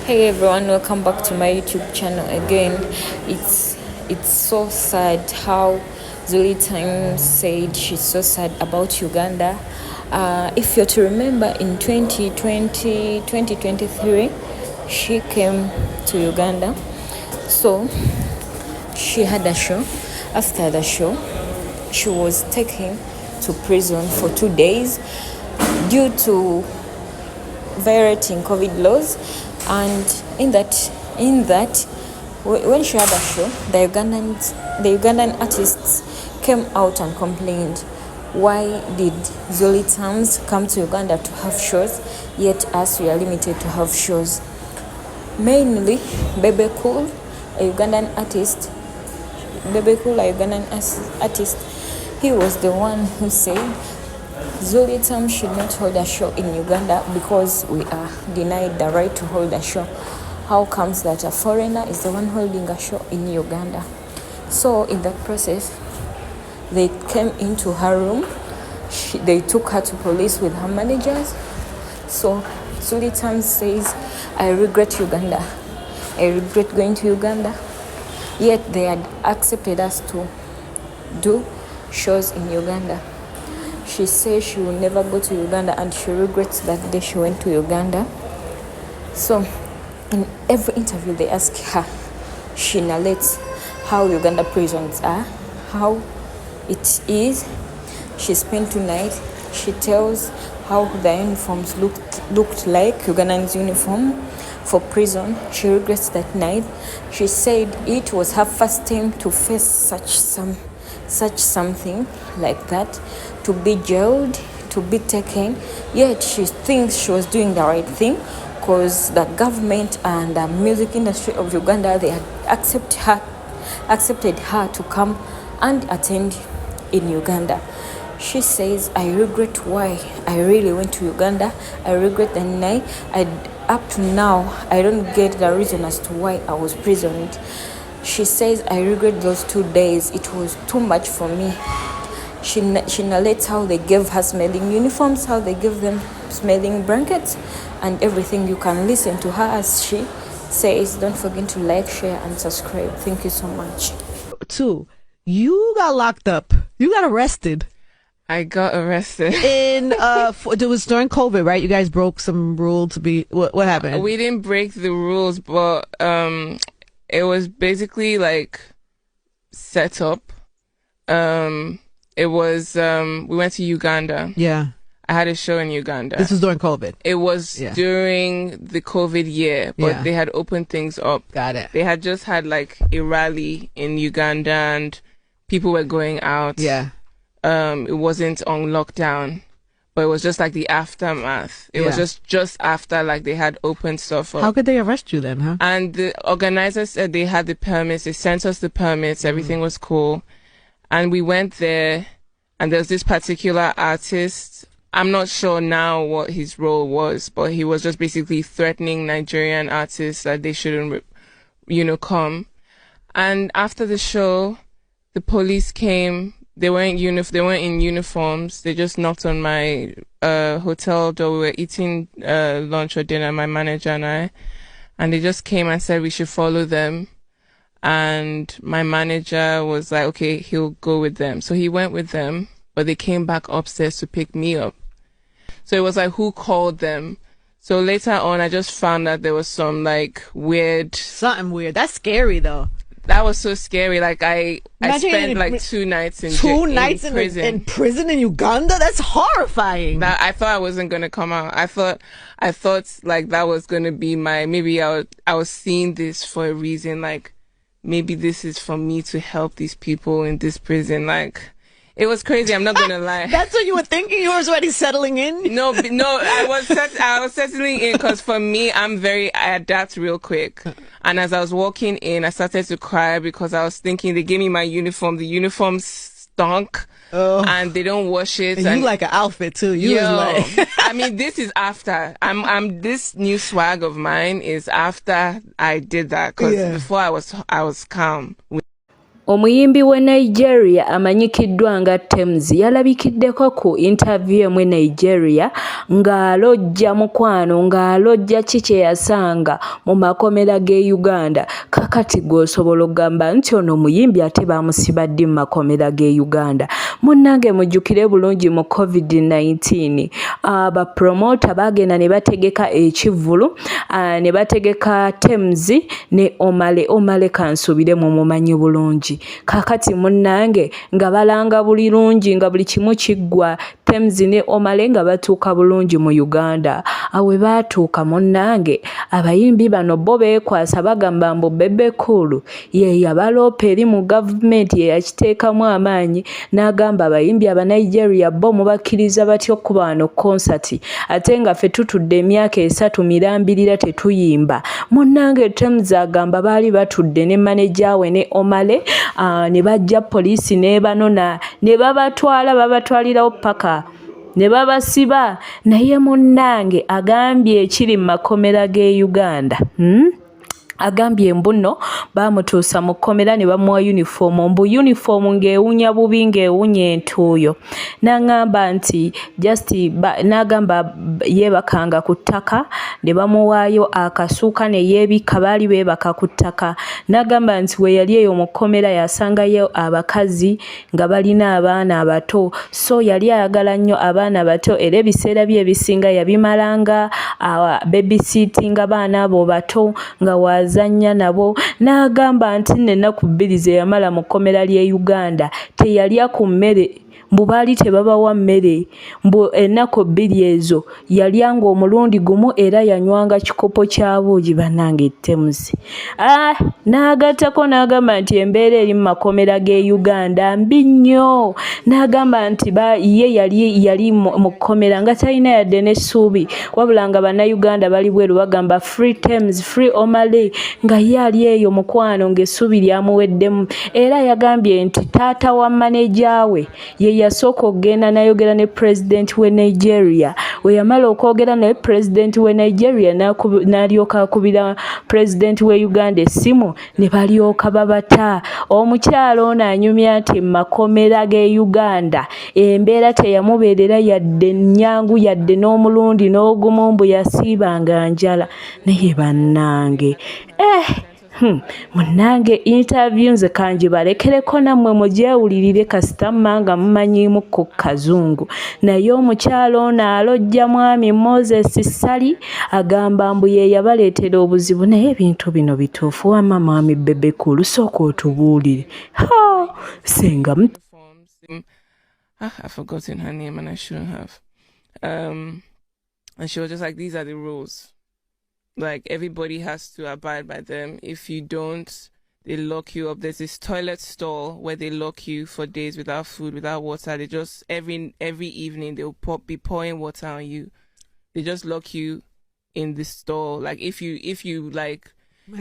Hey everyone, welcome back to my YouTube channel again. It's so sad how Zuli Tems said she's so sad about Uganda. If you're to remember, in 2023, she came to Uganda. So she had a show. After the show, she was taken to prison for 2 days due to violating COVID laws. And in that when she had a show, the Ugandan artists came out and complained, why did Zoli Tems come to Uganda to have shows, yet us we are limited to have shows? Mainly Bebe Cool, a Ugandan artist, he was the one who said Zoli Tems should not hold a show in Uganda because we are denied the right to hold a show. How comes that a foreigner is the one holding a show in Uganda? So in that process, they came into her room. They took her to police with her managers. So Zoli Tems says, I regret Uganda. I regret going to Uganda. Yet they had accepted us to do shows in Uganda. She says she will never go to Uganda and she regrets that day she went to Uganda. So in every interview they ask her, she narrates how Uganda prisons are, how it is. She spent 2 nights. She tells how the uniforms looked like Ugandan's uniform for prison. She regrets that night. She said it was her first time to face such something like that, to be jailed, to be taken. Yet she thinks she was doing the right thing because the government and the music industry of Uganda, they had accepted her to come and attend in Uganda. She says, I regret why I really went to Uganda. I regret the night. Up to now, I don't get the reason as to why I was prisoned. She says, I regret those 2 days. It was too much for me. She narrates how they gave her smelling uniforms, how they gave them smelling blankets and everything. You can listen to her as she says. Don't forget to like, share and subscribe. Thank you so much. 2, you got locked up. You got arrested. I got arrested. It was during COVID, right? You guys broke some rule to be, what happened? We didn't break the rules, but it was basically like set up. It was we went to Uganda. Yeah. I had a show in Uganda. This was during COVID. It was during the COVID year, but they had opened things up. Got it. They had just had like a rally in Uganda and people were going out. Yeah. It wasn't on lockdown, but it was just like the aftermath. It was just after like they had opened stuff up. How could they arrest you then, huh? And the organizers said they had the permits. They sent us the permits. Everything was cool. And we went there and there's this particular artist. I'm not sure now what his role was, but he was just basically threatening Nigerian artists that they shouldn't, come. And after the show, the police came. They weren't in uniforms. They just knocked on my hotel door. We were eating lunch or dinner, my manager and they just came and said we should follow them. And my manager was like, okay, he'll go with them. So he went with them, but they came back upstairs to pick me up. So it was like, who called them? So later on, I just found that there was some like something weird. That's scary though. That was so scary. Like I spent like 2 nights in prison. In prison in Uganda. That's horrifying. That I thought I wasn't gonna come out. I thought like that was gonna be maybe I was seeing this for a reason. Like maybe this is for me to help these people in this prison. Like it was crazy. I'm not gonna lie. That's what you were thinking. You were already settling in. No. I was settling in because for me, I adapt real quick. And as I was walking in, I started to cry because I was thinking they gave me my uniform. The uniform stunk. Oh. And they don't wash it. And you like an outfit too. You was like I mean, this is after. I'm this new swag of mine is after I did that. Because before I was calm. Omuyimbi w'e Nigeria amanyikiddwa nga Tems yalabikiddeko ku interview emu Nigeria ng'alojja mukwano ng'alojja ki kye yasanga mu makomera g'e Uganda. Kakati gw'osobola okugamba nti ono omuyimbi ate baamusiba ddi mu makomera g'e Uganda. Munnange mujjukire bulungi mu COVID-19 abapromota baagenda ne bategeka ekivvulu ne bategeka Tems ne Omale kansubire mu mumanyi bulungi. Kakati munnange nga balanga bulirungi nga buli kimu kiggwa Tems ne Omale nga batuuka bulungi mu Uganda. Awe baatuuka munnange abayimbi bano bo beekwasa bagamba mbu Bebe Cool ye yabaloopa eri mu gavumenti ye yakiteekamu amaanyi n'agamba abayimbi aba Nigeria bo mubakkiriza batya okuba wano konsati ate nga ffe tutudde emyaka 3 mirambirira tetuyimba. Munnange Tems agamba baali batudde ne maneja we ne Omale ne bajja poliisi n'ebanona ne babatwalirawo paka ne babasiba. Naye munnange agambye ekiri mu makomera g'e Uganda agambye mbuno baamutuusa mu kkomera ne bamuwa yunifoomu mbu yunifoomu ng'ewunya bubi ng'ewunya entuuyo. N'agamba nti n'agamba yeebakanga ku ttaka ne bamuwaayo akasuuka ne yeebika baali beebaka ku ttaka. N'agamba nti we yali eyo mu kkomera yasangayo abakazi nga balina abaana abato so yali ayagala nnyo abaana bato era ebiseera bye ebisinga yabimalanga babysittinga baana abo bato nga wazannya nabo. N'agamba nti n'ennaku 2 ze yamala mu kkomera ly'e Uganda teyalya ku mmere mbu baali tebabawa mmere mbu ennaku 2 ezo yalyanga omulundi gumu era yanywanga kikopo kya buugi. Bannange Tems n'agattako n'agamba nti embeera eri mu makomera g'e Uganda mbi nnyo. N'agamba nti ye yali mu kkomera nga talina yadde n'essuubi wabula nga bannayuganda bali bweru bagamba free Tems free Omale nga ye ali eyo mukwano ng'essuubi lyamuweddemu. Era yagambye nti taata wa maneja we ye yasooka okugenda n'ayogera ne president w'e Nigeria. We yamala okwogera ne president w'e Nigeria n'alyoka akubira president w'e Uganda essimu ne balyoka babata. Omukyalo ono anyumya nti makomera g'e Uganda embeera teyamubeerera yadde nnyangu yadde n'omulundi n'ogumu mbu yasiibanga njala. Naye bannange munnange interview nze kanji balekereko nammwe mugyewulirire kasita mmanga mumanyiimu ku kazungu. Naye omukyalo ono alojja mwami Moses Sali agamba mbu ye yabaleetera obuzibu. Naye ebintu bino bituufu wamma mwami Bebe Cool sooka otubuulire. Senga I've forgotten her name and I shouldn't have. And she was just like, these are the rules. Like, everybody has to abide by them. If you don't, they lock you up. There's this toilet stall where they lock you for days without food, without water. They just, every evening, they'll be pouring water on you. They just lock you in the stall. Like, if you like,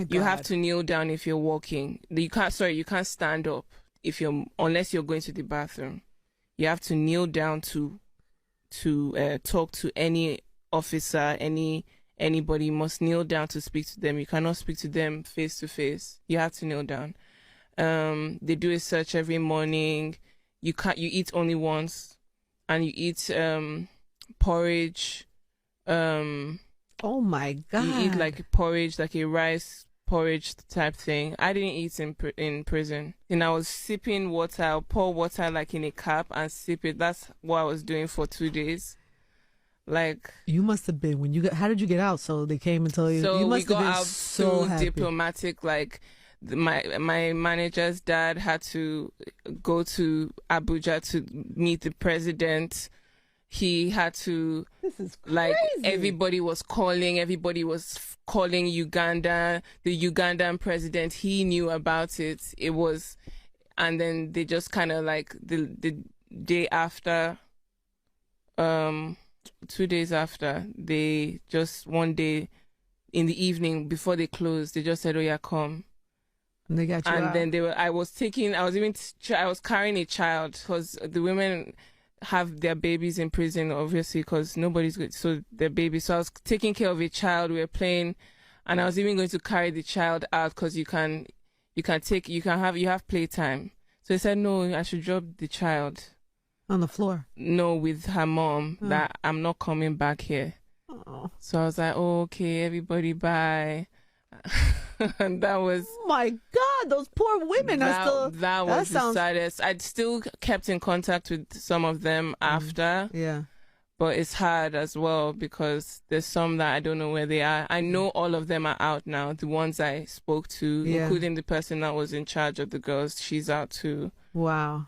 you have to kneel down if you're walking. You can't stand up unless you're going to the bathroom. You have to kneel down to talk to any officer, anybody. You must kneel down to speak to them. You cannot speak to them face to face. You have to kneel down. They do a search every morning. You eat only once, and you eat porridge. Oh my God! You eat like porridge, like a rice porridge type thing. I didn't eat in prison, and I was sipping water. I'll pour water like in a cup and sip it. That's what I was doing for 2 days. Like, you must have been how did you get out? So they came and told you. So you must we got have been out so happy. diplomatic. Like, my manager's dad had to go to Abuja to meet the president. He had to. This is crazy. Like, everybody was calling Uganda. The Ugandan president, he knew about it. It was, and then they just kind of like the day after, 2 days after, they just one day in the evening before they closed, they just said, "Oh yeah, come." And they got you and out. Then I was carrying a child because the women have their babies in prison, obviously, because nobody's good, so their babies. So I was taking care of a child. We were playing, and I was even going to carry the child out because you can you have playtime. So he said, no, I should drop the child. On the floor? No, with her mom, that I'm not coming back here. Oh. So I was like, oh, okay, everybody, bye. And that was... Oh my God, those poor women are still... That was the saddest. I'd still kept in contact with some of them after. Yeah. But it's hard as well because there's some that I don't know where they are. I know all of them are out now. The ones I spoke to, including the person that was in charge of the girls, she's out too. Wow.